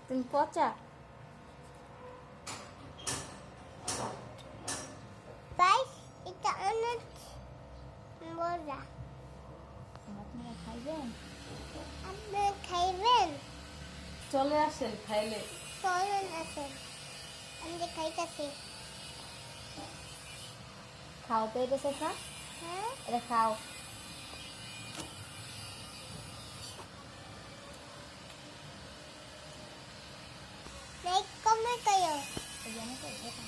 তুমি পচা। গাইস এটা অনেক মজা। আপনারা খাইবেন? আপনারা খাইবেন? চলে আসেন খাইলে। চলেন আসেন, আমি খাইতেছি। খাও তো এটা শেখা, হ্যাঁ এটা খাও। লাইক কমেন্ট করো। এই যে আমাকে এটা